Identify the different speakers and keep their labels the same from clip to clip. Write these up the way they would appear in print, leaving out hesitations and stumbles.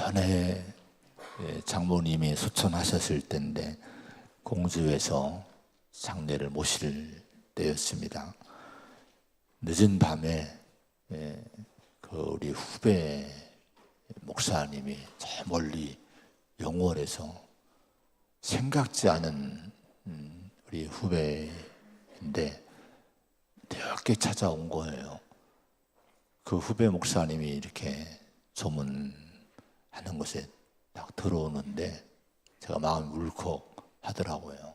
Speaker 1: 전에 장모님이 소천하셨을 때인데 공주에서 장례를 모실 때였습니다. 늦은 밤에 그 우리 후배 목사님이 저 멀리 영월에서 생각지 않은 우리 후배인데 늦게 찾아온 거예요. 그 후배 목사님이 이렇게 조문하는 곳에 딱 들어오는데 제가 마음이 울컥하더라고요.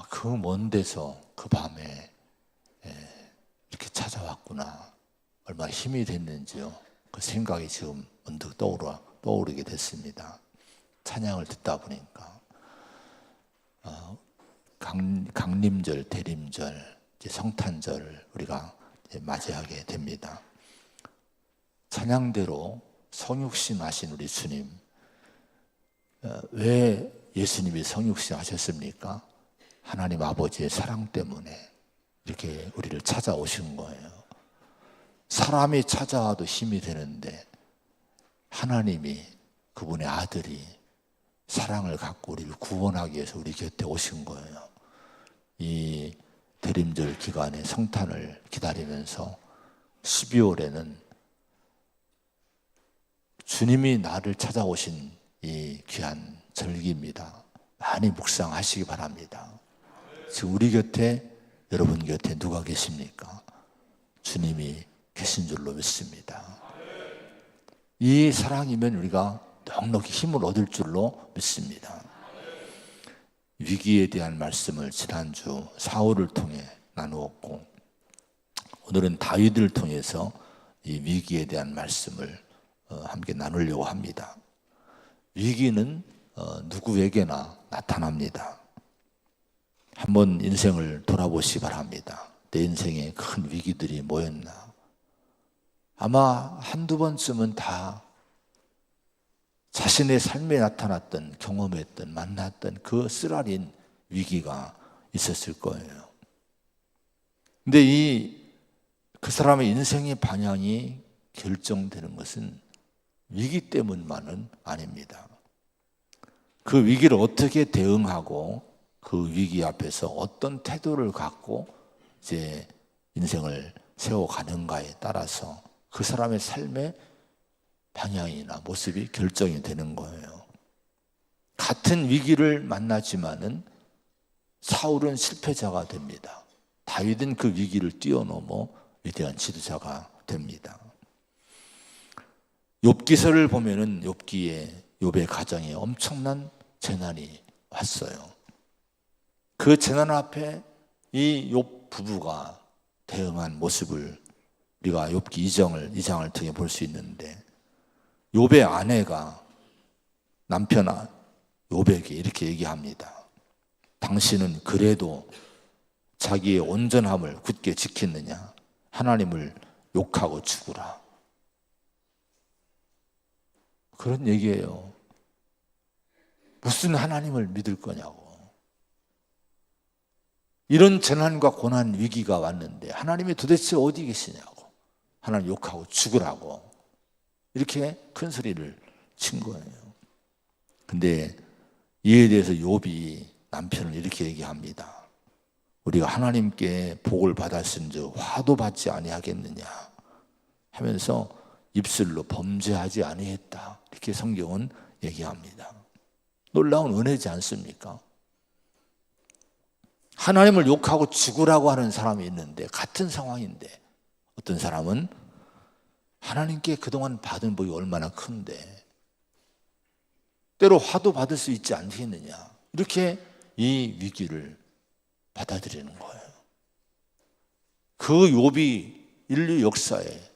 Speaker 1: 그 먼 데서 그 밤에 이렇게 찾아왔구나. 얼마나 힘이 됐는지요. 그 생각이 지금 문득 떠오르게 됐습니다. 찬양을 듣다 보니까 강림절, 대림절, 성탄절 우리가 맞이하게 됩니다. 찬양대로 성육신 하신 우리 주님, 왜 예수님이 성육신 하셨습니까? 하나님 아버지의 사랑 때문에 이렇게 우리를 찾아오신 거예요. 사람이 찾아와도 힘이 되는데 하나님이, 그분의 아들이 사랑을 갖고 우리를 구원하기 위해서 우리 곁에 오신 거예요. 이 대림절 기간에 성탄을 기다리면서 12월에는 주님이 나를 찾아오신 이 귀한 절기입니다. 많이 묵상하시기 바랍니다. 지금 우리 곁에, 여러분 곁에 누가 계십니까? 주님이 계신 줄로 믿습니다. 이 사랑이면 우리가 넉넉히 힘을 얻을 줄로 믿습니다. 위기에 대한 말씀을 지난주 사울을 통해 나누었고, 오늘은 다윗을 통해서 이 위기에 대한 말씀을 함께 나누려고 합니다. 위기는 누구에게나 나타납니다. 한번 인생을 돌아보시기 바랍니다. 내 인생에 큰 위기들이 뭐였나? 아마 한두 번쯤은 다 자신의 삶에 나타났던, 경험했던, 만났던 그 쓰라린 위기가 있었을 거예요. 근데 그 사람의 인생의 방향이 결정되는 것은 위기 때문만은 아닙니다. 그 위기를 어떻게 대응하고 그 위기 앞에서 어떤 태도를 갖고 이제 인생을 세워가는가에 따라서 그 사람의 삶의 방향이나 모습이 결정이 되는 거예요. 같은 위기를 만나지만은 사울은 실패자가 됩니다. 다윗은 그 위기를 뛰어넘어 위대한 지도자가 됩니다. 욥기서를 보면은 욥의 가정에 엄청난 재난이 왔어요. 그 재난 앞에 이 욥 부부가 대응한 모습을 우리가 욥기 2장을 통해 볼 수 있는데, 욥의 아내가 남편 욥에게 이렇게 얘기합니다. 당신은 그래도 자기의 온전함을 굳게 지켰느냐? 하나님을 욕하고 죽으라. 그런 얘기예요. 무슨 하나님을 믿을 거냐고. 이런 재난과 고난, 위기가 왔는데 하나님이 도대체 어디 계시냐고. 하나님 욕하고 죽으라고. 이렇게 큰 소리를 친 거예요. 근데 이에 대해서 욥이 남편을 이렇게 얘기합니다. 우리가 하나님께 복을 받았은즉 화도 받지 아니하겠느냐 하면서 입술로 범죄하지 아니했다. 이렇게 성경은 얘기합니다. 놀라운 은혜지 않습니까? 하나님을 욕하고 죽으라고 하는 사람이 있는데, 같은 상황인데 어떤 사람은 하나님께 그동안 받은 복이 얼마나 큰데 때로 화도 받을 수 있지 않겠느냐, 이렇게 이 위기를 받아들이는 거예요. 그 욥이 인류 역사에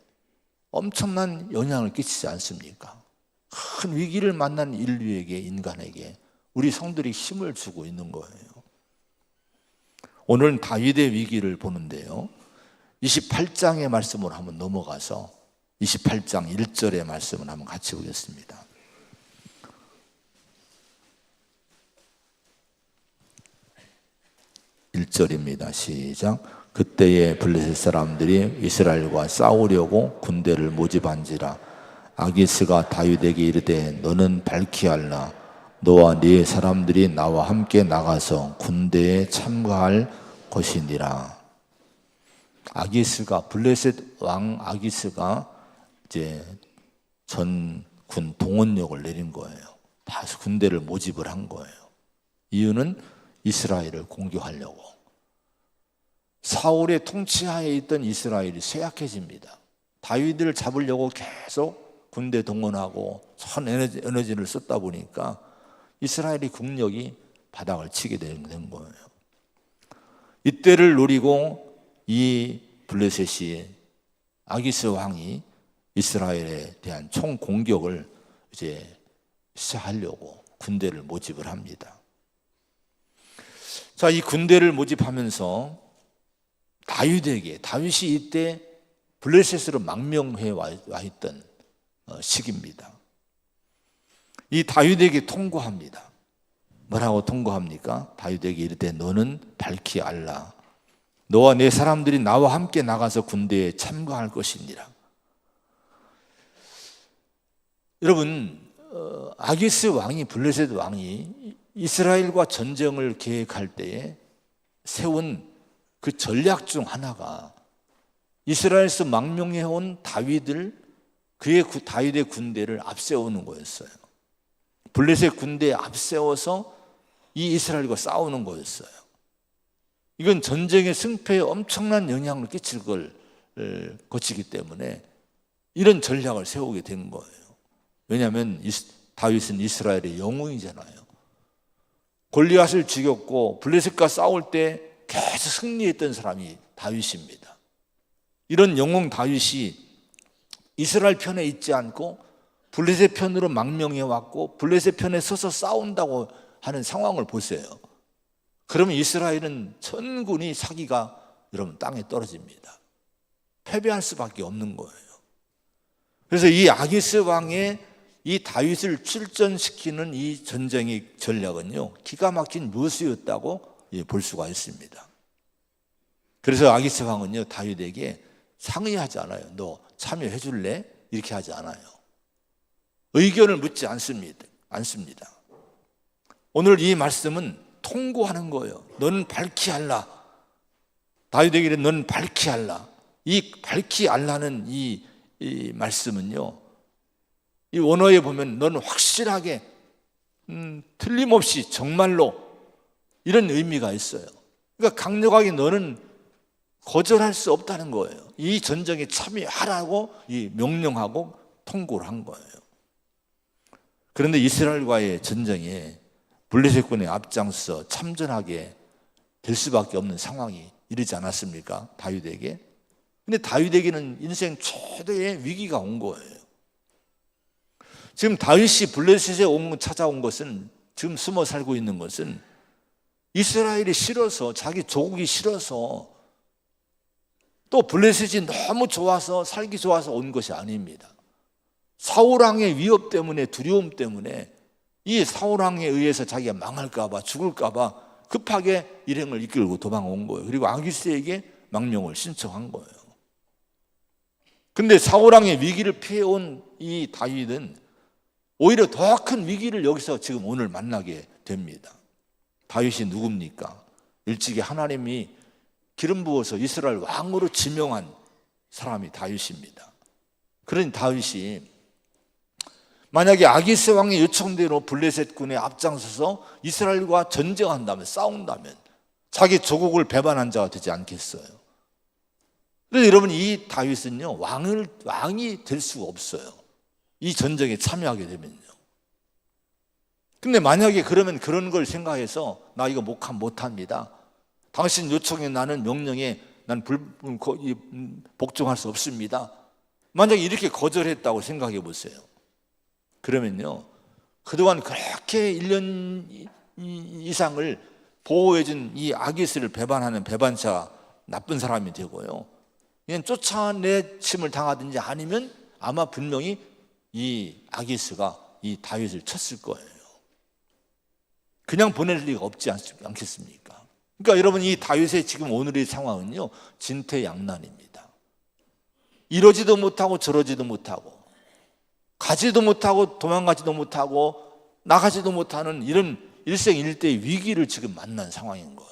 Speaker 1: 엄청난 영향을 끼치지 않습니까? 큰 위기를 만난 인류에게, 인간에게 우리 성들이 힘을 주고 있는 거예요. 오늘은 다윗의 위기를 보는데요, 28장의 말씀으로 한번 넘어가서 28장 1절의 말씀을 한번 같이 보겠습니다. 1절입니다. 시작. 그때에 블레셋 사람들이 이스라엘과 싸우려고 군대를 모집한지라 아기스가 다윗에게 이르되 너는 밝히 알라. 너와 네 사람들이 나와 함께 나가서 군대에 참가할 것이니라. 아기스가, 블레셋 왕 아기스가 이제 전군 동원령을 내린 거예요. 다 군대를 모집을 한 거예요. 이유는 이스라엘을 공격하려고. 사울의 통치하에 있던 이스라엘이 쇠약해집니다. 다윗을 잡으려고 계속 군대 동원하고 전 에너지를 썼다 보니까 이스라엘의 국력이 바닥을 치게 된 거예요. 이때를 노리고 이 블레셋이, 아기스 왕이 이스라엘에 대한 총 공격을 이제 시작하려고 군대를 모집을 합니다. 자, 이 군대를 모집하면서 다윗이 이때 블레셋으로 망명해 와 있던 시기입니다. 이 다윗에게 통고합니다. 뭐라고 통고합니까? 다윗에게 이르되 너는 밝히 알라. 너와 내 사람들이 나와 함께 나가서 군대에 참가할 것이니라. 여러분, 아기스 왕이, 블레셋 왕이 이스라엘과 전쟁을 계획할 때에 세운 그 전략 중 하나가 이스라엘에서 망명해온 다윗의 군대를 앞세우는 거였어요. 블레셋 군대에 앞세워서 이 이스라엘과 싸우는 거였어요. 이건 전쟁의 승패에 엄청난 영향을 끼칠 것이기 때문에 이런 전략을 세우게 된 거예요. 왜냐하면 다윗은 이스라엘의 영웅이잖아요. 골리앗을 죽였고 블레셋과 싸울 때 계속 승리했던 사람이 다윗입니다. 이런 영웅 다윗이 이스라엘 편에 있지 않고 블레셋 편으로 망명해 왔고 블레셋 편에 서서 싸운다고 하는 상황을 보세요. 그러면 이스라엘은 천군이 사기가 여러분 땅에 떨어집니다. 패배할 수밖에 없는 거예요. 그래서 이 아기스 왕의 이 다윗을 출전시키는 이 전쟁의 전략은요, 기가 막힌 묘수였다고 볼 수가 있습니다. 그래서 아기스 왕은요, 다윗에게 상의하지 않아요. 너 참여해 줄래? 이렇게 하지 않아요. 의견을 묻지 않습니다. 오늘 이 말씀은 통고하는 거예요. 너는 밝히 알라. 다윗에게 너는 밝히 알라. 이 밝히 알라는 이 말씀은요, 이 원어에 보면 너는 확실하게 틀림없이 정말로 이런 의미가 있어요. 그러니까 강력하게 너는 거절할 수 없다는 거예요. 이 전쟁에 참여하라고 명령하고 통고를 한 거예요. 그런데 이스라엘과의 전쟁에 블레셋군에 앞장서 참전하게 될 수밖에 없는 상황이 이르지 않았습니까? 다윗에게. 근데 다윗에게는 인생 최대의 위기가 온 거예요. 지금 다윗이 블레셋에 찾아온 것은, 지금 숨어 살고 있는 것은 이스라엘이 싫어서, 자기 조국이 싫어서, 또 블레셋이 너무 좋아서, 살기 좋아서 온 것이 아닙니다. 사울왕의 위협 때문에, 두려움 때문에, 이 사울왕에 의해서 자기가 망할까봐, 죽을까봐 급하게 일행을 이끌고 도망온 거예요. 그리고 아기스에게 망명을 신청한 거예요. 근데 사울왕의 위기를 피해온 이 다윗은 오히려 더 큰 위기를 여기서 지금 오늘 만나게 됩니다. 다윗이 누굽니까? 일찍이 하나님이 기름 부어서 이스라엘 왕으로 지명한 사람이 다윗입니다. 그러니 다윗이 만약에 아기스 왕의 요청대로 블레셋 군에 앞장서서 이스라엘과 전쟁한다면, 싸운다면 자기 조국을 배반한 자가 되지 않겠어요? 그런데 여러분, 이 다윗은요, 왕이 될 수가 없어요. 이 전쟁에 참여하게 되면요. 근데 만약에 그러면 그런 걸 생각해서 나 이거 못합니다. 당신 요청에, 나는 명령에 난 복종할 수 없습니다. 만약에 이렇게 거절했다고 생각해 보세요. 그러면요, 그동안 그렇게 1년 이상을 보호해준 이 아기스를 배반하는 배반자, 나쁜 사람이 되고요, 그냥 쫓아내침을 당하든지 아니면 아마 분명히 이 아기스가 이 다윗을 쳤을 거예요. 그냥 보낼 리가 없지 않겠습니까? 그러니까 여러분, 이 다윗의 지금 오늘의 상황은요, 진퇴양난입니다. 이러지도 못하고 저러지도 못하고, 가지도 못하고 도망가지도 못하고 나가지도 못하는 이런 일생일대의 위기를 지금 만난 상황인 거예요.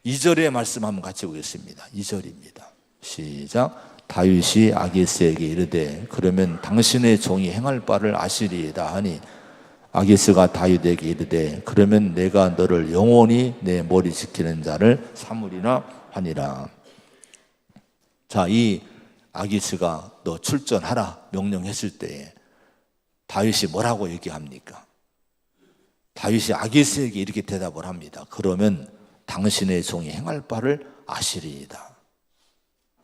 Speaker 1: 2절의 말씀 한번 같이 보겠습니다. 2절입니다. 시작. 다윗이 아기스에게 이르되 그러면 당신의 종이 행할 바를 아시리이다 하니 아기스가 다윗에게 이르되 그러면 내가 너를 영원히 내 머리 지키는 자를 삼으리라 하니라. 자, 이 아기스가 너 출전하라 명령했을 때에 다윗이 뭐라고 얘기합니까? 다윗이 아기스에게 이렇게 대답을 합니다. 그러면 당신의 종이 행할 바를 아시리이다.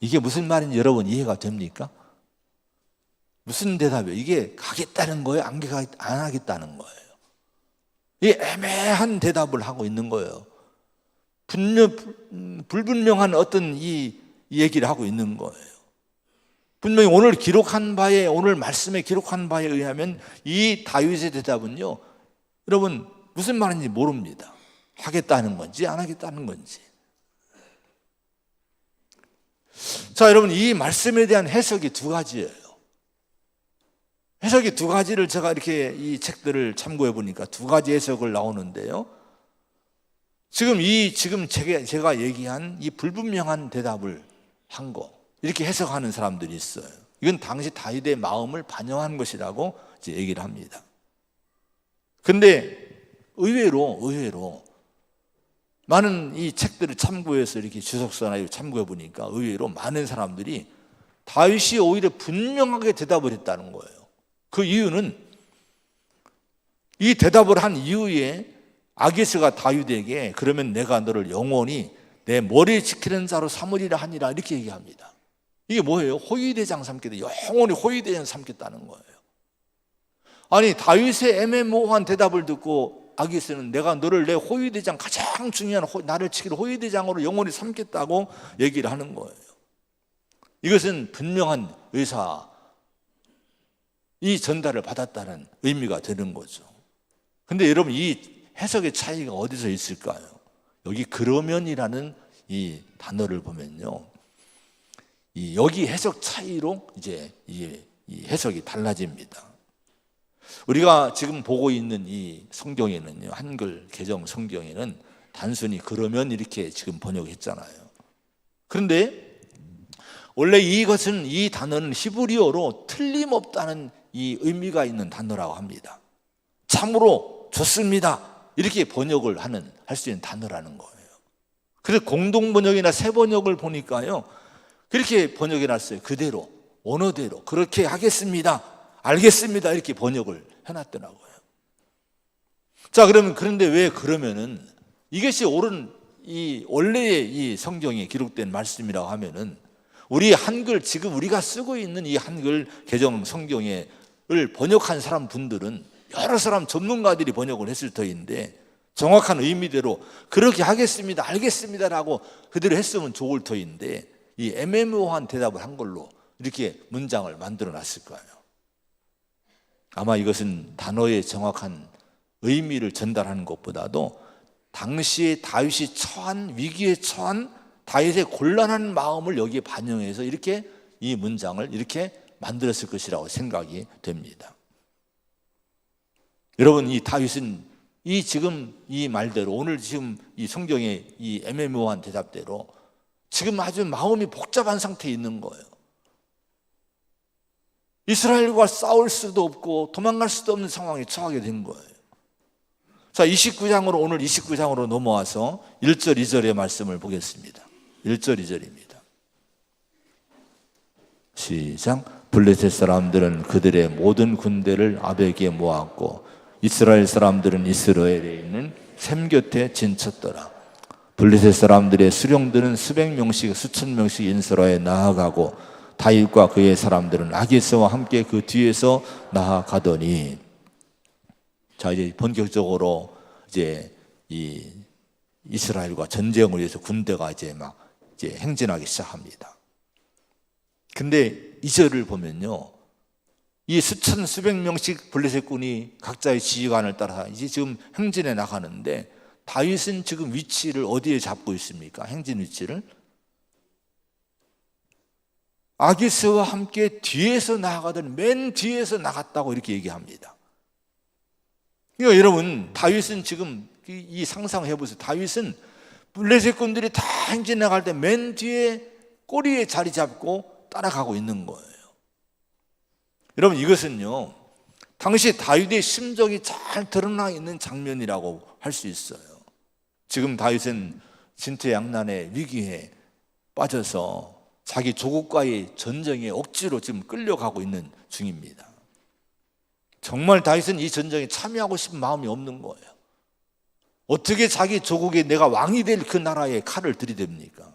Speaker 1: 이게 무슨 말인지 여러분 이해가 됩니까? 무슨 대답이에요? 이게 가겠다는 거예요? 안 하겠다는 거예요? 이 애매한 대답을 하고 있는 거예요. 불분명한 어떤 이 얘기를 하고 있는 거예요. 분명히 오늘 오늘 말씀에 기록한 바에 의하면 이 다윗의 대답은요, 여러분 무슨 말인지 모릅니다. 하겠다는 건지 안 하겠다는 건지. 자, 여러분 이 말씀에 대한 해석이 두 가지예요. 해석이 두 가지를 제가 이렇게 이 책들을 참고해 보니까 두 가지 해석을 나오는데요. 지금 제가 얘기한 이 불분명한 대답을 한 거, 이렇게 해석하는 사람들이 있어요. 이건 당시 다윗의 마음을 반영한 것이라고 이제 얘기를 합니다. 근데 의외로 많은 이 책들을 참고해서 이렇게 주석서나 참고해 보니까 의외로 많은 사람들이 다윗이 오히려 분명하게 대답을 했다는 거예요. 그 이유는 이 대답을 한 이후에 아기스가 다윗에게 그러면 내가 너를 영원히 내 머리 지키는 자로 삼으리라 하니라 이렇게 얘기합니다. 이게 뭐예요? 호위대장 삼겠다. 영원히 호위대장 삼겠다는 거예요. 아니 다윗의 애매모호한 대답을 듣고 아기스는 내가 너를 내 호위대장, 가장 중요한 나를 지킬 호위대장으로 영원히 삼겠다고 얘기를 하는 거예요. 이것은 분명한 이 전달을 받았다는 의미가 되는 거죠. 근데 여러분 이 해석의 차이가 어디서 있을까요? 여기 그러면이라는 이 단어를 보면요, 여기 해석 차이로 이제 이 해석이 달라집니다. 우리가 지금 보고 있는 이 성경에는요, 한글 개정 성경에는 단순히 그러면 이렇게 지금 번역했잖아요. 그런데 원래 이 단어는 히브리어로 틀림없다는 이 의미가 있는 단어라고 합니다. 참으로 좋습니다. 이렇게 번역을 할 수 있는 단어라는 거예요. 그래서 공동번역이나 새번역을 보니까요, 그렇게 번역해 놨어요. 그대로, 원어대로. 그렇게 하겠습니다. 알겠습니다. 이렇게 번역을 해놨더라고요. 자, 그런데 왜 그러면은 이것이 원래의 이 성경에 기록된 말씀이라고 하면은 우리 한글, 지금 우리가 쓰고 있는 이 한글 개정 성경을 번역한 분들은 여러 사람 전문가들이 번역을 했을 터인데 정확한 의미대로 그렇게 하겠습니다, 알겠습니다라고 그대로 했으면 좋을 터인데 이 애매모호한 대답을 한 걸로 이렇게 문장을 만들어 놨을 거예요. 아마 이것은 단어의 정확한 의미를 전달하는 것보다도 당시에 다윗이 위기에 처한 다윗의 곤란한 마음을 여기에 반영해서 이렇게 이 문장을 이렇게 만들었을 것이라고 생각이 됩니다. 여러분, 이 다윗은 지금 이 말대로 오늘 지금 이 성경의 이 애매모호한 대답대로 지금 아주 마음이 복잡한 상태에 있는 거예요. 이스라엘과 싸울 수도 없고 도망갈 수도 없는 상황에 처하게 된 거예요. 자, 오늘 29장으로 넘어와서 1절, 2절의 말씀을 보겠습니다. 1절, 2절입니다. 시작. 블레셋 사람들은 그들의 모든 군대를 아벡에 모았고 이스라엘 사람들은 이스라엘에 있는 샘 곁에 진쳤더라. 블레셋 사람들의 수령들은 수백 명씩 수천 명씩 인스라에 나아가고 다윗과 그의 사람들은 아기스와 함께 그 뒤에서 나아가더니, 자, 이제 본격적으로 이제 이 이스라엘과 전쟁을 위해서 군대가 이제 행진하기 시작합니다. 근데 2절을 보면요, 이 수백 명씩 블레셋군이 각자의 지휘관을 따라 이제 지금 행진해 나가는데 다윗은 지금 위치를 어디에 잡고 있습니까? 행진 위치를 아기스와 함께 뒤에서 나아가던 맨 뒤에서 나갔다고 이렇게 얘기합니다. 그러니까 여러분, 다윗은 지금 이 상상해 보세요. 다윗은 블레셋 군들이 다 행진 나갈 때 맨 뒤에 꼬리에 자리 잡고 따라가고 있는 거예요. 여러분, 이것은요, 당시 다윗의 심정이 잘 드러나 있는 장면이라고 할 수 있어요. 지금 다윗은 진퇴양난의 위기에 빠져서 자기 조국과의 전쟁에 억지로 지금 끌려가고 있는 중입니다. 정말 다윗은 이 전쟁에 참여하고 싶은 마음이 없는 거예요. 어떻게 자기 조국에 내가 왕이 될 그 나라에 칼을 들이댑니까?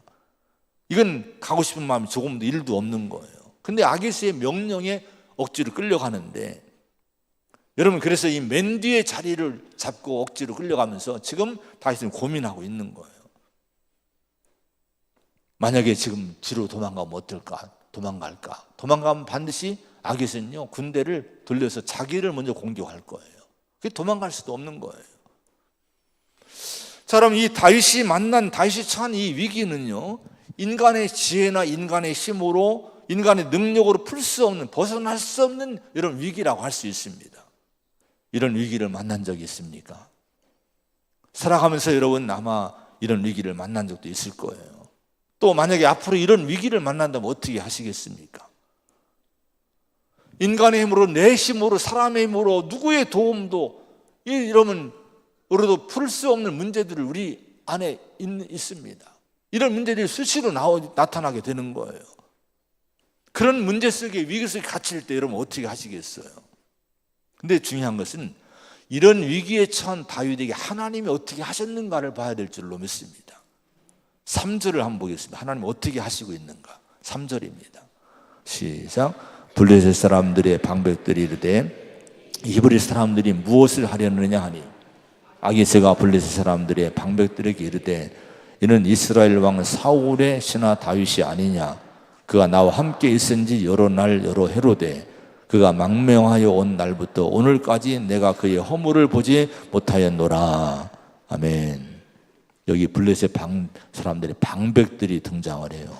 Speaker 1: 이건 가고 싶은 마음이 조금도 1도 없는 거예요. 근데 아기스의 명령에 억지로 끌려가는데, 여러분, 그래서 이 맨 뒤에 자리를 잡고 억지로 끌려가면서 지금 다윗은 고민하고 있는 거예요. 만약에 지금 뒤로 도망가면 어떨까? 도망가면 반드시 아기스는요, 군대를 돌려서 자기를 먼저 공격할 거예요. 그게 도망갈 수도 없는 거예요. 자, 그럼 이 다윗이 처한 이 위기는요, 인간의 지혜나 인간의 힘으로, 인간의 능력으로 풀 수 없는, 벗어날 수 없는 이런 위기라고 할 수 있습니다. 이런 위기를 만난 적이 있습니까? 살아가면서 여러분 아마 이런 위기를 만난 적도 있을 거예요. 또 만약에 앞으로 이런 위기를 만난다면 어떻게 하시겠습니까? 인간의 힘으로, 내 힘으로, 사람의 힘으로, 누구의 도움도, 이러면 우리도 풀 수 없는 문제들을 우리 안에 있습니다. 이런 문제들이 수시로 나타나게 되는 거예요. 그런 문제 속에, 위기 속에 갇힐 때 여러분 어떻게 하시겠어요? 근데 중요한 것은 이런 위기에 처한 다윗에게 하나님이 어떻게 하셨는가를 봐야 될 줄로 믿습니다. 3절을 한번 보겠습니다. 하나님 어떻게 하시고 있는가? 3절입니다. 시작. 블레셋 사람들의 방백들이 이르되 이브리 사람들이 무엇을 하려느냐 하니 아기스가 블레셋 사람들의 방백들에게 이르되 이는 이스라엘 왕 사울의 신하 다윗이 아니냐. 그가 나와 함께 있은지 여러 날 여러 해로되 그가 망명하여 온 날부터 오늘까지 내가 그의 허물을 보지 못하였노라. 아멘. 여기 블레셋 사람들의 방백들이 등장을 해요.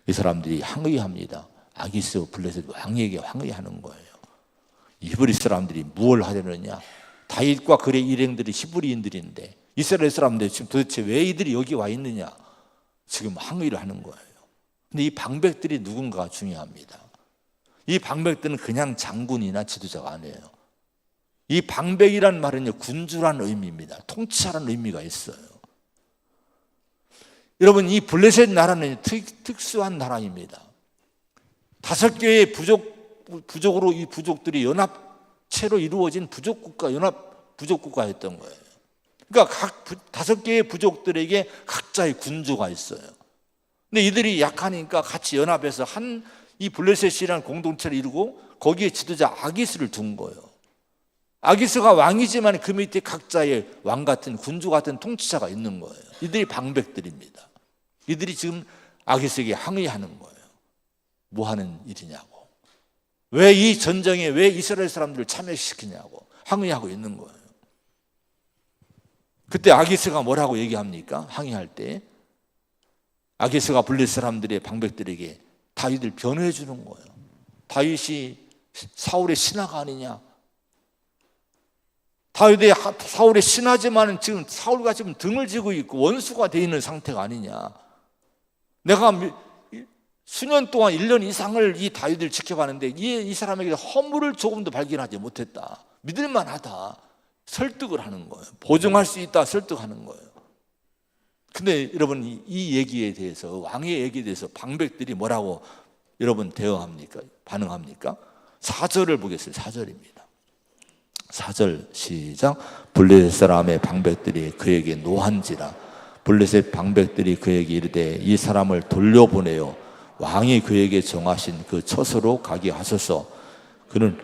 Speaker 1: 이 사람들이 항의합니다. 아기스 블레셋 왕에게 항의하는 거예요. 이브리 사람들이 무엇을 하려느냐. 다윗과 그의 일행들이 히브리인들인데 이스라엘 사람들이 지금 도대체 왜 이들이 여기 와 있느냐, 지금 항의를 하는 거예요. 근데 이 방백들이 누군가가 중요합니다. 이 방백들은 그냥 장군이나 지도자가 아니에요. 이 방백이란 말은요, 군주라는 의미입니다. 통치하라는 의미가 있어요. 여러분, 이 블레셋 나라는 특수한 나라입니다. 5개의 부족으로 이 부족들이 연합체로 이루어진 연합 부족국가였던 거예요. 그러니까 각 5개의 부족들에게 각자의 군주가 있어요. 근데 이들이 약하니까 같이 연합해서 이 블레셋이라는 공동체를 이루고 거기에 지도자 아기스를 둔 거예요. 아기스가 왕이지만 그 밑에 각자의 왕 같은, 군주 같은 통치자가 있는 거예요. 이들이 방백들입니다. 이들이 지금 아기스에게 항의하는 거예요. 뭐 하는 일이냐고. 왜 이 전쟁에 왜 이스라엘 사람들을 참여시키냐고 항의하고 있는 거예요. 그때 아기스가 뭐라고 얘기합니까? 항의할 때 아기스가 블레셋 사람들의 방백들에게 다윗을 변호해 주는 거예요. 다윗이 사울의 신하가 아니냐. 사울의 신하지만 지금 사울과 지금 등을 지고 있고 원수가 되어 있는 상태가 아니냐. 내가 수년 동안 1년 이상을 이 다윗을 지켜봤는데 이 사람에게 허물을 조금도 발견하지 못했다. 믿을만하다. 설득을 하는 거예요. 보증할 수 있다. 설득하는 거예요. 근데 여러분, 이 얘기에 대해서, 왕의 얘기에 대해서 방백들이 뭐라고 여러분 대응합니까? 반응합니까? 4절을 보겠습니다. 4절입니다. 4절 시작. 블레셋 사람의 방백들이 그에게 노한지라. 블레셋 방백들이 그에게 이르되 이 사람을 돌려보내요. 왕이 그에게 정하신 그 처소로 가게 하소서. 그는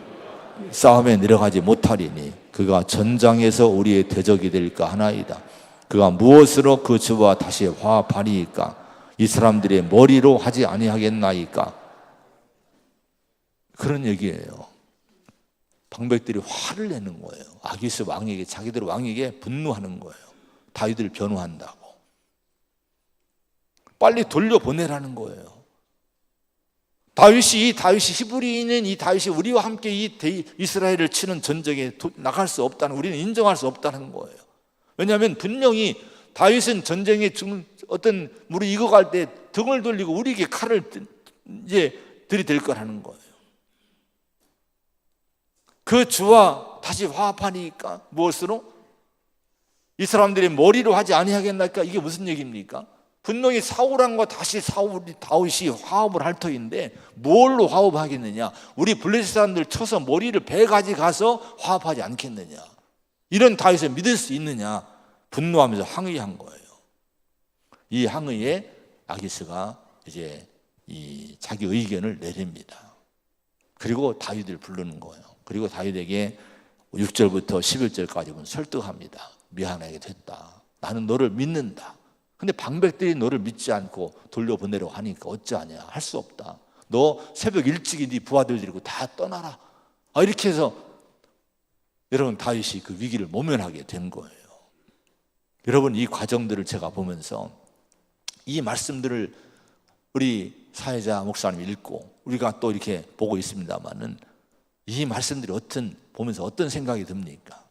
Speaker 1: 싸움에 내려가지 못하리니 그가 전장에서 우리의 대적이 될까 하나이다. 그가 무엇으로 그 주와 다시 화발이니까 이 사람들의 머리로 하지 아니하겠나이까. 그런 얘기예요. 방백들이 화를 내는 거예요. 아기스 왕에게, 자기들 왕에게 분노하는 거예요. 다윗을 변호한다고. 빨리 돌려보내라는 거예요. 다윗이 히브리인인 이 다윗이 우리와 함께 이 이스라엘을 치는 전쟁에 나갈 수 없다는, 우리는 인정할 수 없다는 거예요. 왜냐하면 분명히 다윗은 전쟁에 어떤 물이 익어갈 때 등을 돌리고 우리에게 칼을 이제 들이댈 거라는 거예요. 그 주와 다시 화합하니까 무엇으로? 이 사람들이 머리로 하지 아니하겠나니까. 이게 무슨 얘기입니까? 분명히 사울왕과 다시 다윗이 화합을 할 터인데 뭘로 화합하겠느냐? 우리 블레셋 사람들 쳐서 머리를 베가지 가서 화합하지 않겠느냐? 이런 다윗을 믿을 수 있느냐? 분노하면서 항의한 거예요. 이 항의에 아기스가 이제 이 자기 의견을 내립니다. 그리고 다윗을 부르는 거예요. 그리고 다윗에게 6절부터 11절까지 설득합니다. 미안하게 됐다. 나는 너를 믿는다. 근데 방백들이 너를 믿지 않고 돌려보내려고 하니까 어찌하냐. 할 수 없다. 너 새벽 일찍이 네 부하들 데리고 다 떠나라. 이렇게 해서 여러분 다윗이 그 위기를 모면하게 된 거예요. 여러분 이 과정들을 제가 보면서 이 말씀들을 우리 사회자 목사님 읽고 우리가 또 이렇게 보고 있습니다만은 이 말씀들이 보면서 어떤 생각이 듭니까?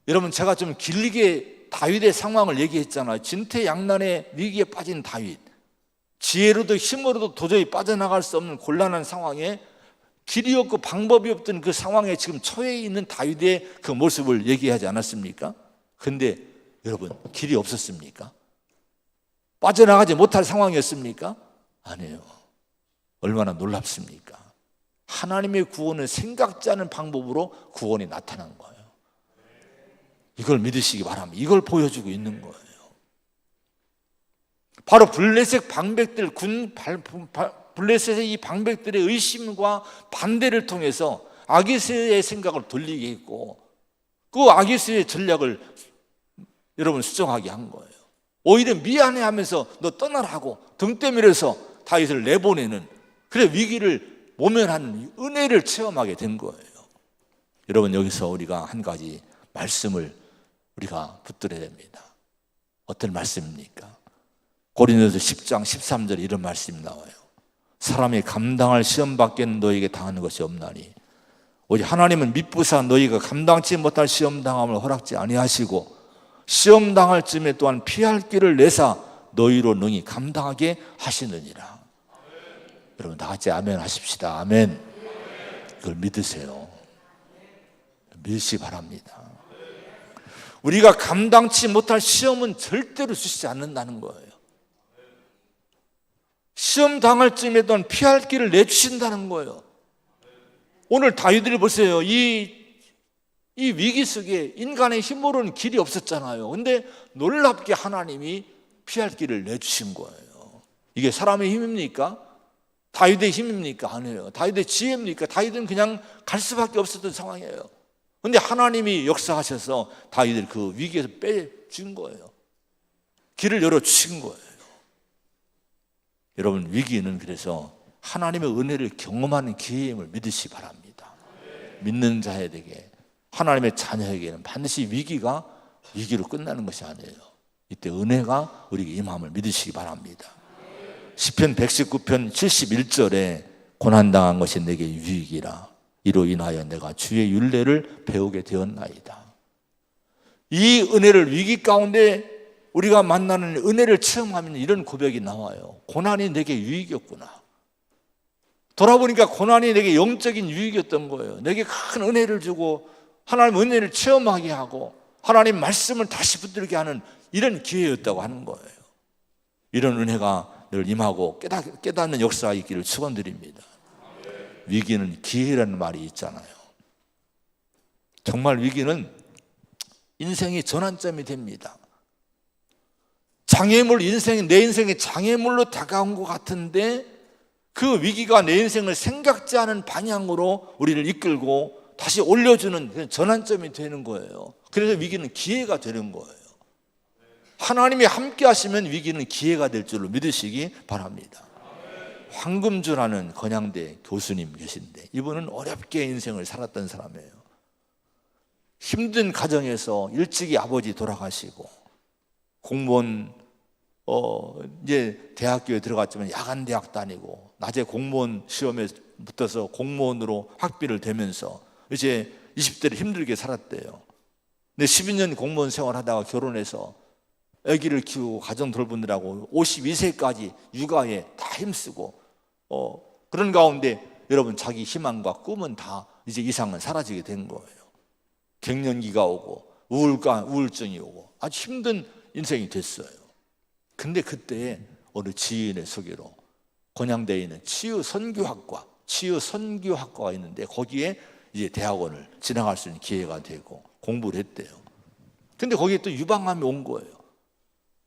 Speaker 1: 여러분 제가 좀 길게 다윗의 상황을 얘기했잖아요. 진퇴양난의 위기에 빠진 다윗, 지혜로도 힘으로도 도저히 빠져나갈 수 없는 곤란한 상황에 길이 없고 방법이 없던 그 상황에 지금 처해 있는 다윗의 그 모습을 얘기하지 않았습니까? 근데 여러분 길이 없었습니까? 빠져나가지 못할 상황이었습니까? 아니에요. 얼마나 놀랍습니까? 하나님의 구원은 생각지 않은 방법으로 구원이 나타난 거예요. 이걸 믿으시기 바랍니다. 이걸 보여주고 있는 거예요. 바로 블레셋 방백들, 블레셋의 이 방백들의 의심과 반대를 통해서 아기스의 생각을 돌리게 했고 그 아기스의 전략을 여러분 수정하게 한 거예요. 오히려 미안해하면서 너 떠나라고 등 때밀어서 다윗을 내보내는, 그래 위기를 모면하는 은혜를 체험하게 된 거예요. 여러분 여기서 우리가 한 가지 말씀을 우리가 붙들어야 됩니다. 어떤 말씀입니까? 고린도서 10장 13절에 이런 말씀이 나와요. 사람이 감당할 시험 밖에는 너에게 당하는 것이 없나니 오직 하나님은 미쁘사 너희가 감당치 못할 시험 당함을 허락지 아니하시고 시험 당할 쯤에 또한 피할 길을 내사 너희로 능히 감당하게 하시느니라. 여러분 다 같이 아멘 하십시다. 아멘. 이걸 믿으세요. 믿으시기 바랍니다. 우리가 감당치 못할 시험은 절대로 주시지 않는다는 거예요. 시험 당할 쯤에 또한 피할 길을 내주신다는 거예요. 오늘 다윗을 보세요. 이 위기 속에 인간의 힘으로는 길이 없었잖아요. 근데 놀랍게 하나님이 피할 길을 내주신 거예요. 이게 사람의 힘입니까? 다윗의 힘입니까? 아니에요. 다윗의 지혜입니까? 다윗은 그냥 갈 수밖에 없었던 상황이에요. 근데 하나님이 역사하셔서 다윗을 그 위기에서 빼준 거예요. 길을 열어주신 거예요. 여러분 위기는 그래서 하나님의 은혜를 경험하는 기회임을 믿으시기 바랍니다. 믿는 자에게, 하나님의 자녀에게는 반드시 위기가 위기로 끝나는 것이 아니에요. 이때 은혜가 우리에게 임함을 믿으시기 바랍니다. 시편 119편 71절에 고난당한 것이 내게 유익이라 이로 인하여 내가 주의 율례를 배우게 되었나이다. 이 은혜를 위기 가운데 우리가 만나는 은혜를 체험하면 이런 고백이 나와요. 고난이 내게 유익이었구나. 돌아보니까 고난이 내게 영적인 유익이었던 거예요. 내게 큰 은혜를 주고 하나님 은혜를 체험하게 하고 하나님 말씀을 다시 붙들게 하는 이런 기회였다고 하는 거예요. 이런 은혜가 늘 임하고 깨닫는 역사가 있기를 축원드립니다. 위기는 기회라는 말이 있잖아요. 정말 위기는 인생의 전환점이 됩니다. 내 인생의 장애물로 다가온 것 같은데 그 위기가 내 인생을 생각지 않은 방향으로 우리를 이끌고 다시 올려주는 전환점이 되는 거예요. 그래서 위기는 기회가 되는 거예요. 하나님이 함께 하시면 위기는 기회가 될 줄로 믿으시기 바랍니다. 황금주라는 건양대 교수님 계신데 이분은 어렵게 인생을 살았던 사람이에요. 힘든 가정에서 일찍이 아버지 돌아가시고 공무원 이제 대학교에 들어갔지만 야간 대학 다니고 낮에 공무원 시험에 붙어서 공무원으로 학비를 대면서 이제 20대를 힘들게 살았대요. 근데 12년 공무원 생활하다가 결혼해서 아기를 키우고 가정 돌보느라고 52세까지 육아에 다 힘쓰고 그런 가운데 여러분 자기 희망과 꿈은 다 이제 이상은 사라지게 된 거예요. 갱년기가 오고 우울증이 오고 아주 힘든 인생이 됐어요. 근데 그때 어느 지인의 소개로 곤양대에 있는 치유선교학과가 있는데 거기에 이제 대학원을 진학할 수 있는 기회가 되고 공부를 했대요. 근데 거기에 또 유방암이 온 거예요.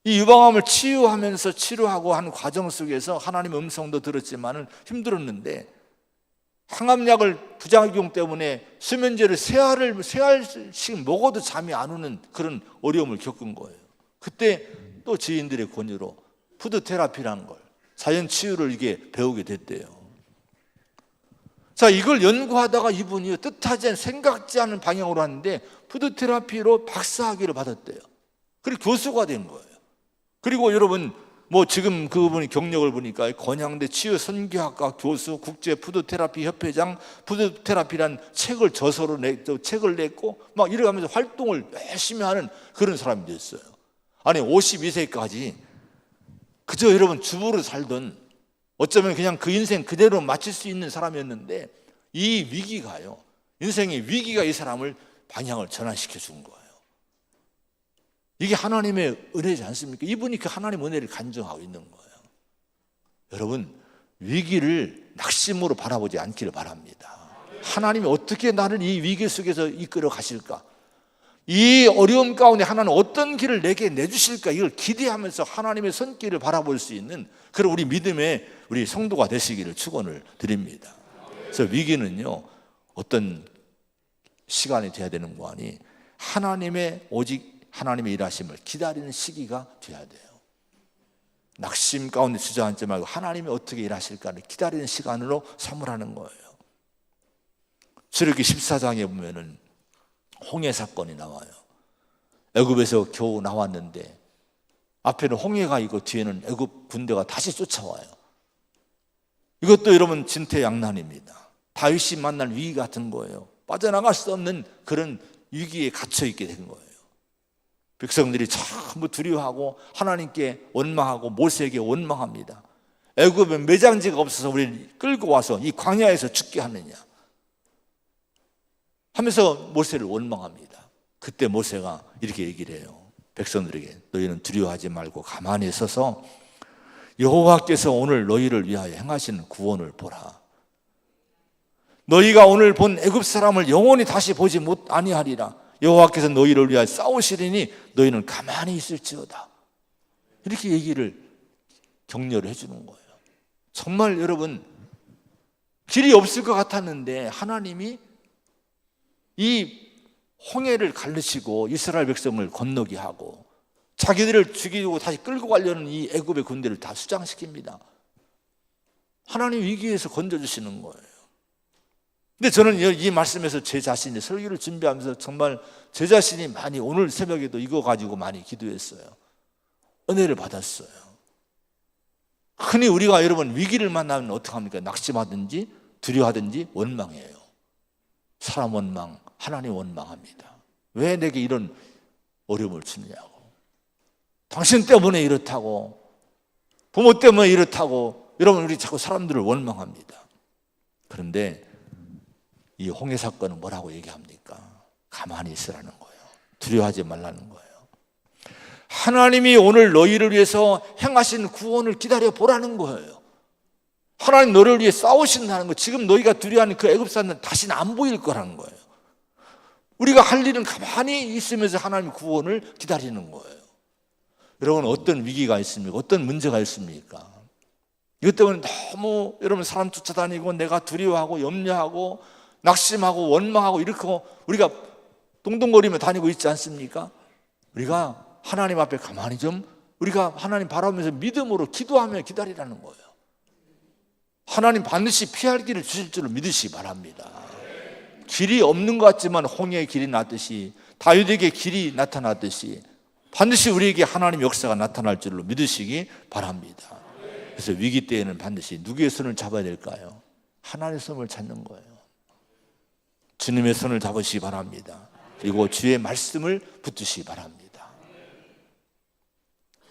Speaker 1: 이 유방암을 치유하면서 치료하고 하는 과정 속에서 하나님의 음성도 들었지만은 힘들었는데 항암약을 부작용 때문에 수면제를 세 알씩 먹어도 잠이 안 오는 그런 어려움을 겪은 거예요. 그때 또 지인들의 권유로 푸드 테라피라는 걸 자연 치유를 이게 배우게 됐대요. 자, 이걸 연구하다가 이분이 뜻하지 않은 생각지 않은 방향으로 하는데 푸드 테라피로 박사학위를 받았대요. 그리고 교수가 된 거예요. 그리고 여러분 지금 그분이 경력을 보니까 건양대 치유선교학과 교수, 국제 푸드테라피 협회장, 푸드테라피란 책을 책을 냈고 막 이래가면서 활동을 열심히 하는 그런 사람이 됐어요. 아니 52세까지 그저 여러분 주부로 살던 어쩌면 그냥 그 인생 그대로 마칠 수 있는 사람이었는데 이 위기가요, 인생의 위기가 이 사람을 방향을 전환시켜 준 거예요. 이게 하나님의 은혜지 않습니까? 이분이 그 하나님의 은혜를 간증하고 있는 거예요. 여러분, 위기를 낙심으로 바라보지 않기를 바랍니다. 하나님이 어떻게 나를 이 위기 속에서 이끌어 가실까? 이 어려움 가운데 하나님 어떤 길을 내게 내주실까? 이걸 기대하면서 하나님의 손길을 바라볼 수 있는 그런 우리 믿음의 우리 성도가 되시기를 축원을 드립니다. 그래서 위기는요, 어떤 시간이 돼야 되는 거 아니, 오직 하나님의 일하심을 기다리는 시기가 돼야 돼요. 낙심 가운데 주저앉지 말고 하나님이 어떻게 일하실까를 기다리는 시간으로 삼으라는 거예요. 출애굽기 14장에 보면은 홍해 사건이 나와요. 애굽에서 겨우 나왔는데 앞에는 홍해가 있고 뒤에는 애굽 군대가 다시 쫓아와요. 이것도 여러분 진퇴양난입니다. 다윗이 만날 위기 같은 거예요. 빠져나갈 수 없는 그런 위기에 갇혀 있게 된 거예요. 백성들이 전부 두려워하고 하나님께 원망하고 모세에게 원망합니다. 애굽에 매장지가 없어서 우리를 끌고 와서 이 광야에서 죽게 하느냐 하면서 모세를 원망합니다. 그때 모세가 이렇게 얘기를 해요. 백성들에게 너희는 두려워하지 말고 가만히 서서 여호와께서 오늘 너희를 위하여 행하시는 구원을 보라. 너희가 오늘 본 애굽 사람을 영원히 다시 보지 아니하리라. 여호와께서 너희를 위하여 싸우시리니 너희는 가만히 있을지어다. 이렇게 얘기를 격려를 해주는 거예요. 정말 여러분 길이 없을 것 같았는데 하나님이 이 홍해를 가르치고 이스라엘 백성을 건너게 하고 자기들을 죽이고 다시 끌고 가려는 이 애굽의 군대를 다 수장시킵니다. 하나님 위기에서 건져주시는 거예요. 근데 저는 이 말씀에서 제 자신이 설교를 준비하면서 정말 제 자신이 많이 오늘 새벽에도 이거 가지고 많이 기도했어요. 은혜를 받았어요. 흔히 우리가 여러분 위기를 만나면 어떻게 합니까? 낙심하든지 두려워하든지 원망해요. 사람 원망, 하나님 원망합니다. 왜 내게 이런 어려움을 주느냐고. 당신 때문에 이렇다고, 부모 때문에 이렇다고. 여러분 우리 자꾸 사람들을 원망합니다. 그런데 이 홍해 사건은 뭐라고 얘기합니까? 가만히 있으라는 거예요. 두려워하지 말라는 거예요. 하나님이 오늘 너희를 위해서 행하신 구원을 기다려 보라는 거예요. 하나님 너를 위해 싸우신다는 거. 지금 너희가 두려워하는 그 애굽 사람은 다시는 안 보일 거라는 거예요. 우리가 할 일은 가만히 있으면서 하나님 구원을 기다리는 거예요. 여러분 어떤 위기가 있습니까? 어떤 문제가 있습니까? 이것 때문에 너무 여러분 사람 쫓아다니고 내가 두려워하고 염려하고 낙심하고 원망하고 이렇게 우리가 동동거리며 다니고 있지 않습니까? 우리가 하나님 앞에 가만히 좀 우리가 하나님 바라보면서 믿음으로 기도하며 기다리라는 거예요. 하나님 반드시 피할 길을 주실 줄을 믿으시기 바랍니다. 길이 없는 것 같지만 홍해의 길이 났듯이 다윗에게 길이 나타났듯이 반드시 우리에게 하나님 역사가 나타날 줄로 믿으시기 바랍니다. 그래서 위기 때에는 반드시 누구의 손을 잡아야 될까요? 하나님의 손을 찾는 거예요. 주님의 손을 잡으시기 바랍니다. 그리고 주의 말씀을 붙드시기 바랍니다.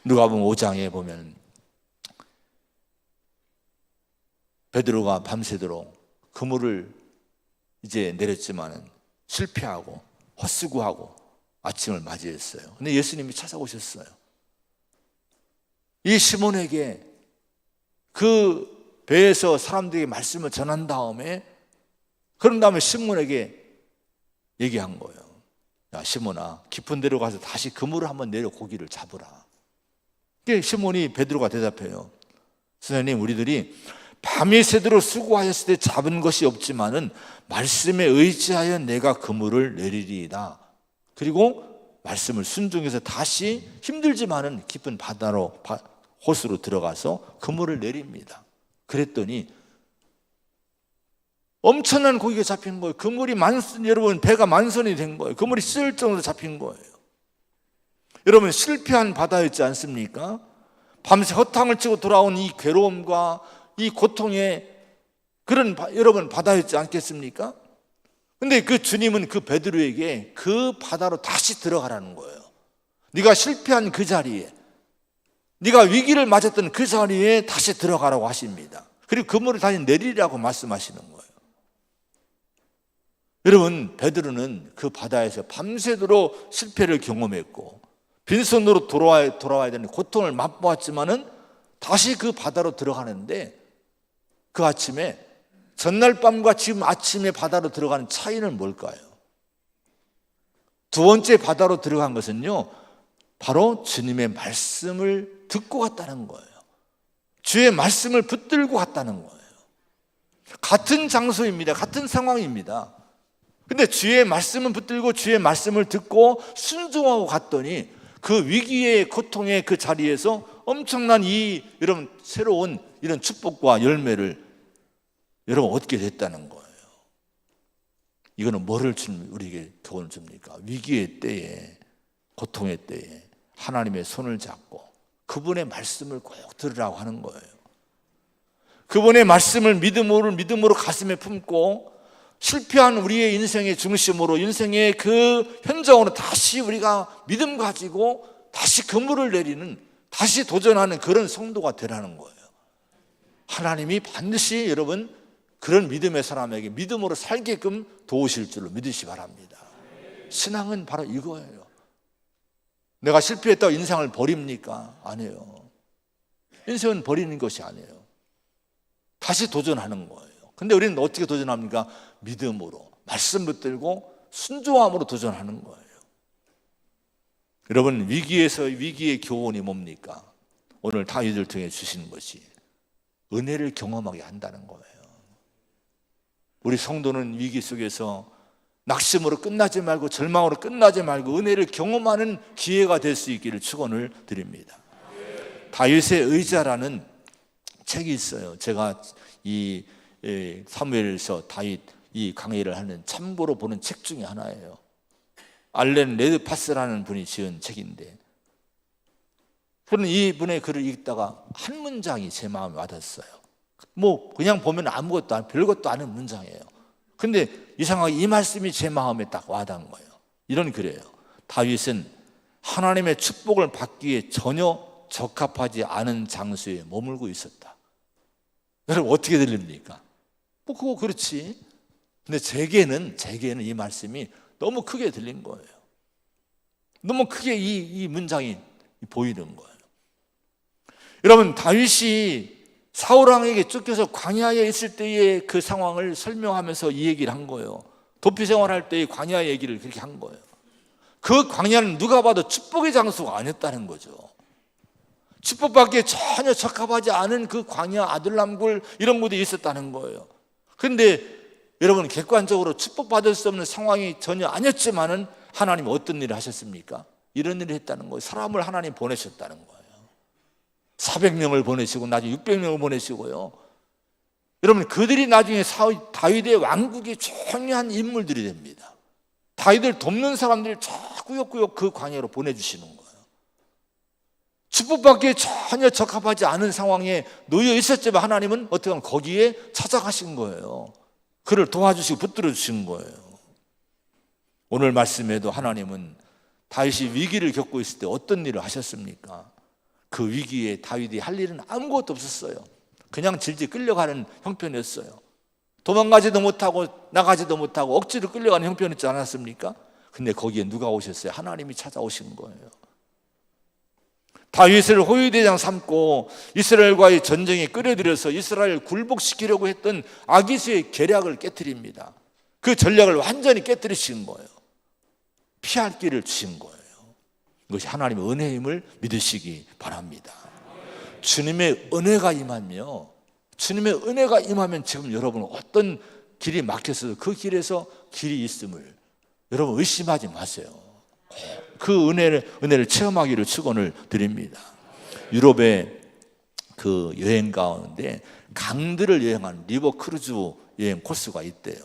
Speaker 1: 누가복음 5장에 보면 베드로가 밤새도록 그물을 이제 내렸지만은 실패하고 헛수고하고 아침을 맞이했어요. 근데 예수님이 찾아오셨어요. 이 시몬에게 그 배에서 사람들에게 말씀을 전한 다음에, 그런 다음에 시몬에게 얘기한 거예요. 야, 시몬아, 깊은 데로 가서 다시 그물을 한번 내려 고기를 잡으라. 시몬이 베드로가 대답해요. 선생님, 우리들이 밤이 새도록 수고하였을 때 잡은 것이 없지만은 말씀에 의지하여 내가 그물을 내리리이다. 그리고 말씀을 순종해서 다시 힘들지만은 깊은 바다로 호수로 들어가서 그물을 내립니다. 그랬더니 엄청난 고기가 잡힌 거예요. 그물이 여러분, 배가 만선이 된 거예요. 그물이 찢을 정도로 잡힌 거예요. 여러분, 실패한 바다였지 않습니까? 밤새 허탕을 치고 돌아온 이 괴로움과 이 고통의 그런 여러분 바다였지 않겠습니까? 근데 그 주님은 그 베드로에게 그 바다로 다시 들어가라는 거예요. 네가 실패한 그 자리에, 네가 위기를 맞았던 그 자리에 다시 들어가라고 하십니다. 그리고 그물을 다시 내리라고 말씀하시는 거예요. 여러분, 베드로는 그 바다에서 밤새도록 실패를 경험했고 빈손으로 돌아와야 되는 고통을 맛보았지만은 다시 그 바다로 들어가는데, 그 아침에 전날 밤과 지금 아침에 바다로 들어가는 차이는 뭘까요? 두 번째 바다로 들어간 것은요, 바로 주님의 말씀을 듣고 갔다는 거예요. 주의 말씀을 붙들고 갔다는 거예요. 같은 장소입니다. 같은 상황입니다. 근데 주의 말씀은 붙들고 주의 말씀을 듣고 순종하고 갔더니 그 위기의 고통의 그 자리에서 엄청난 여러분 새로운 이런 축복과 열매를 여러분 얻게 됐다는 거예요. 이거는 뭐를 우리에게 교훈을 줍니까? 위기의 때에, 고통의 때에 하나님의 손을 잡고 그분의 말씀을 꼭 들으라고 하는 거예요. 그분의 말씀을 믿음으로 가슴에 품고 실패한 우리의 인생의 중심으로, 인생의 그 현장으로 다시 우리가 믿음 가지고 다시 그물을 내리는, 다시 도전하는 그런 성도가 되라는 거예요. 하나님이 반드시 여러분 그런 믿음의 사람에게 믿음으로 살게끔 도우실 줄로 믿으시기 바랍니다. 신앙은 바로 이거예요. 내가 실패했다고 인생을 버립니까? 아니에요. 인생은 버리는 것이 아니에요. 다시 도전하는 거예요. 근데 우리는 어떻게 도전합니까? 믿음으로, 말씀 붙들고 순종함으로 도전하는 거예요. 여러분, 위기의 교훈이 뭡니까? 오늘 다윗을 통해 주시는 것이 은혜를 경험하게 한다는 거예요. 우리 성도는 위기 속에서 낙심으로 끝나지 말고 절망으로 끝나지 말고 은혜를 경험하는 기회가 될 수 있기를 축원을 드립니다. 다윗의 의자라는 책이 있어요. 제가 이 사무엘서 다윗 이 강의를 하는 참고로 보는 책 중에 하나예요. 알렌 레드파스라는 분이 지은 책인데, 저는 이분의 글을 읽다가 한 문장이 제 마음에 와닿았어요. 뭐 그냥 보면 아무것도 별것도 아닌 문장이에요. 근데 이상하게 이 말씀이 제 마음에 딱 와닿은 거예요. 이런 글이에요. 다윗은 하나님의 축복을 받기 위해 전혀 적합하지 않은 장소에 머물고 있었다. 여러분, 어떻게 들립니까? 뭐 그거 그렇지. 근데 제게는 이 말씀이 너무 크게 들린 거예요. 너무 크게 이 문장이 보이는 거예요. 여러분, 다윗이 사울왕에게 쫓겨서 광야에 있을 때의 그 상황을 설명하면서 이 얘기를 한 거예요. 도피 생활할 때의 광야 얘기를 그렇게 한 거예요. 그 광야는 누가 봐도 축복의 장소가 아니었다는 거죠. 축복받기에 전혀 적합하지 않은 그 광야, 아둘람굴 이런 곳에 있었다는 거예요. 그런데 여러분, 객관적으로 축복받을 수 없는 상황이 전혀 아니었지만은 하나님 어떤 일을 하셨습니까? 이런 일을 했다는 거예요. 사람을 하나님 보내셨다는 거예요. 400명을 보내시고 나중에 600명을 보내시고요. 여러분, 그들이 나중에 다윗의 왕국의 중요한 인물들이 됩니다. 다윗을 돕는 사람들을 쫙 꾸역꾸역 그 광야로 보내주시는 거예요. 축복받기에 전혀 적합하지 않은 상황에 놓여 있었지만 하나님은 어떻게 하면 거기에 찾아가신 거예요. 그를 도와주시고 붙들어 주신 거예요. 오늘 말씀에도 하나님은 다윗이 위기를 겪고 있을 때 어떤 일을 하셨습니까? 그 위기에 다윗이 할 일은 아무것도 없었어요. 그냥 질질 끌려가는 형편이었어요. 도망가지도 못하고 나가지도 못하고 억지로 끌려가는 형편이었지 않았습니까? 근데 거기에 누가 오셨어요? 하나님이 찾아오신 거예요. 다윗을 호위대장 삼고 이스라엘과의 전쟁에 끌어들여서 이스라엘을 굴복시키려고 했던 아기스의 계략을 깨뜨립니다. 그 전략을 완전히 깨뜨리신 거예요. 피할 길을 주신 거예요. 이것이 하나님의 은혜의 힘을 믿으시기 바랍니다. 주님의 은혜가 임하며, 주님의 은혜가 임하면 지금 여러분은 어떤 길이 막혔어도 그 길에서 길이 있음을 여러분 의심하지 마세요. 그 은혜를 체험하기를 축원을 드립니다. 유럽의 그 여행 가운데 강들을 여행하는 리버 크루즈 여행 코스가 있대요.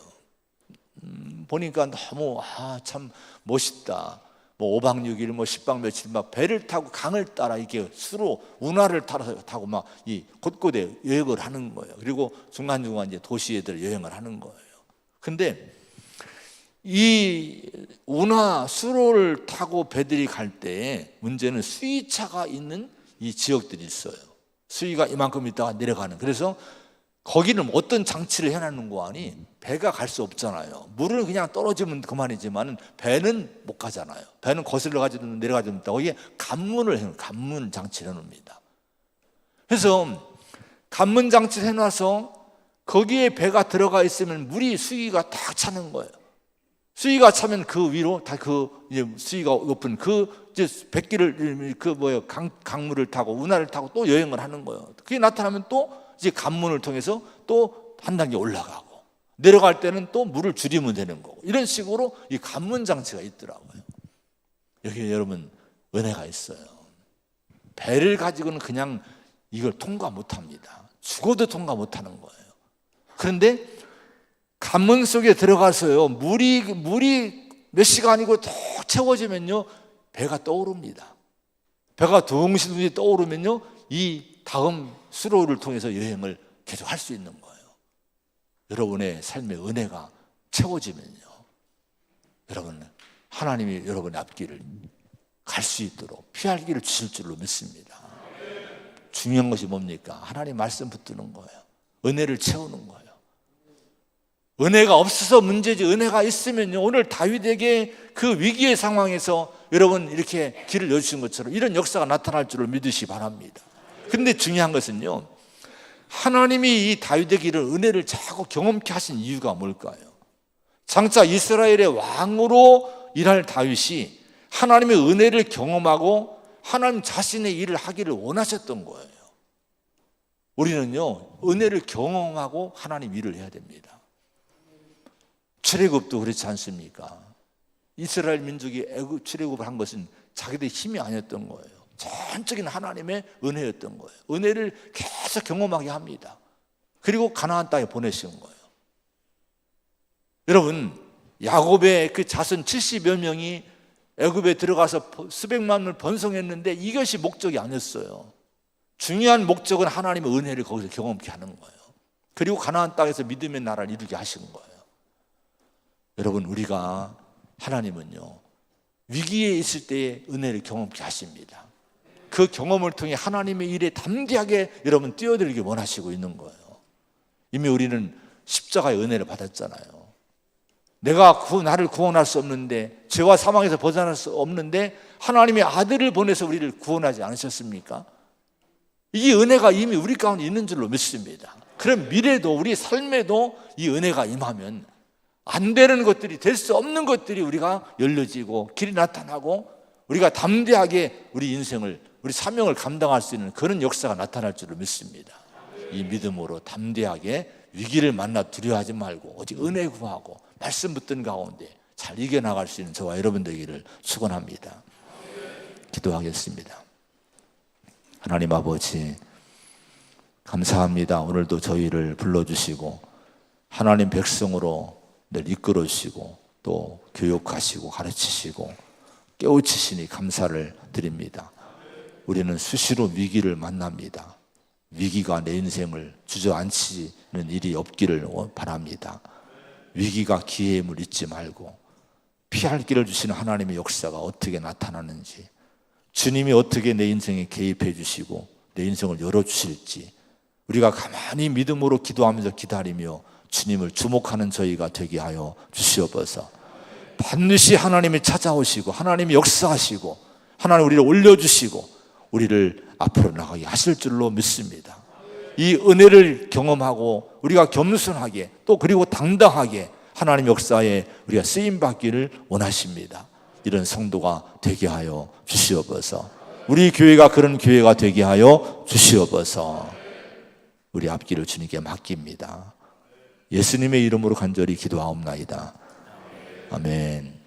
Speaker 1: 보니까 너무 참 멋있다. 뭐 5박 6일, 뭐 10박 며칠 막 배를 타고 강을 따라 이렇게 수로 운하를 타고 막 이 곳곳에 여행을 하는 거예요. 그리고 중간중간 이제 도시에들 여행을 하는 거예요. 근데 이 운하 수로를 타고 배들이 갈 때 문제는 수위차가 있는 이 지역들이 있어요. 수위가 이만큼 있다가 내려가는. 그래서 거기는 어떤 장치를 해놨는 거 아니? 배가 갈 수 없잖아요. 물은 그냥 떨어지면 그만이지만 배는 못 가잖아요. 배는 거슬러 가지도 내려가지도 못하고 거기에 간문 장치를 해놓습니다. 그래서 간문 장치를 해놔서 거기에 배가 들어가 있으면 물이 수위가 딱 차는 거예요. 수위가 차면 그 위로 다 그 이제 수위가 높은 그 이제 백기를 강물을 타고 운하를 타고 또 여행을 하는 거예요. 그게 나타나면 또 이제 간문을 통해서 또 한 단계 올라가고 내려갈 때는 또 물을 줄이면 되는 거고 이런 식으로 이 간문 장치가 있더라고요. 여기 여러분 은혜가 있어요. 배를 가지고는 그냥 이걸 통과 못합니다. 죽어도 통과 못하는 거예요. 그런데 간문 속에 들어가서요 물이 몇 시간이고 더 채워지면요 배가 떠오릅니다. 배가 둥실둥실 떠오르면요 이 다음 수로를 통해서 여행을 계속 할 수 있는 거예요. 여러분의 삶의 은혜가 채워지면요 여러분 하나님이 여러분의 앞길을 갈 수 있도록 피할 길을 주실 줄로 믿습니다. 중요한 것이 뭡니까? 하나님 말씀 붙드는 거예요. 은혜를 채우는 거예요. 은혜가 없어서 문제지 은혜가 있으면요 오늘 다윗에게 그 위기의 상황에서 여러분 이렇게 길을 여주신 것처럼 이런 역사가 나타날 줄을 믿으시기 바랍니다. 근데 중요한 것은요 하나님이 이 다윗의 길을 은혜를 자꾸 경험케 하신 이유가 뭘까요? 장차 이스라엘의 왕으로 일할 다윗이 하나님의 은혜를 경험하고 하나님 자신의 일을 하기를 원하셨던 거예요. 우리는요 은혜를 경험하고 하나님 일을 해야 됩니다. 출애굽도 그렇지 않습니까? 이스라엘 민족이 애굽 출애굽을 한 것은 자기들 힘이 아니었던 거예요. 전적인 하나님의 은혜였던 거예요. 은혜를 계속 경험하게 합니다. 그리고 가나안 땅에 보내신 거예요. 여러분 야곱의 그 자손 70여 명이 애굽에 들어가서 수백만을 번성했는데 이것이 목적이 아니었어요. 중요한 목적은 하나님의 은혜를 거기서 경험케 하는 거예요. 그리고 가나안 땅에서 믿음의 나라를 이루게 하신 거예요. 여러분 우리가 하나님은요 위기에 있을 때의 은혜를 경험케 하십니다. 그 경험을 통해 하나님의 일에 담대하게 여러분 뛰어들기 원하시고 있는 거예요. 이미 우리는 십자가의 은혜를 받았잖아요. 내가 나를 구원할 수 없는데 죄와 사망에서 벗어날 수 없는데 하나님의 아들을 보내서 우리를 구원하지 않으셨습니까? 이 은혜가 이미 우리 가운데 있는 줄로 믿습니다. 그럼 미래도 우리 삶에도 이 은혜가 임하면 안 되는 것들이 될 수 없는 것들이 우리가 열려지고 길이 나타나고 우리가 담대하게 우리 인생을 우리 사명을 감당할 수 있는 그런 역사가 나타날 줄을 믿습니다. 이 믿음으로 담대하게 위기를 만나 두려워하지 말고 오직 은혜 구하고 말씀 붙든 가운데 잘 이겨나갈 수 있는 저와 여러분 되기를 축원합니다. 기도하겠습니다. 하나님 아버지 감사합니다. 오늘도 저희를 불러주시고 하나님 백성으로 늘 이끌어주시고 또 교육하시고 가르치시고 깨우치시니 감사를 드립니다. 우리는 수시로 위기를 만납니다. 위기가 내 인생을 주저앉히는 일이 없기를 바랍니다. 위기가 기회임을 잊지 말고 피할 길을 주시는 하나님의 역사가 어떻게 나타나는지, 주님이 어떻게 내 인생에 개입해 주시고 내 인생을 열어주실지 우리가 가만히 믿음으로 기도하면서 기다리며 주님을 주목하는 저희가 되게 하여 주시옵소서. 반드시 하나님이 찾아오시고 하나님이 역사하시고 하나님 우리를 올려주시고 우리를 앞으로 나가게 하실 줄로 믿습니다. 이 은혜를 경험하고 우리가 겸손하게 또 그리고 당당하게 하나님 역사에 우리가 쓰임받기를 원하십니다. 이런 성도가 되게 하여 주시옵소서. 우리 교회가 그런 교회가 되게 하여 주시옵소서. 우리 앞길을 주님께 맡깁니다. 예수님의 이름으로 간절히 기도하옵나이다. 아멘.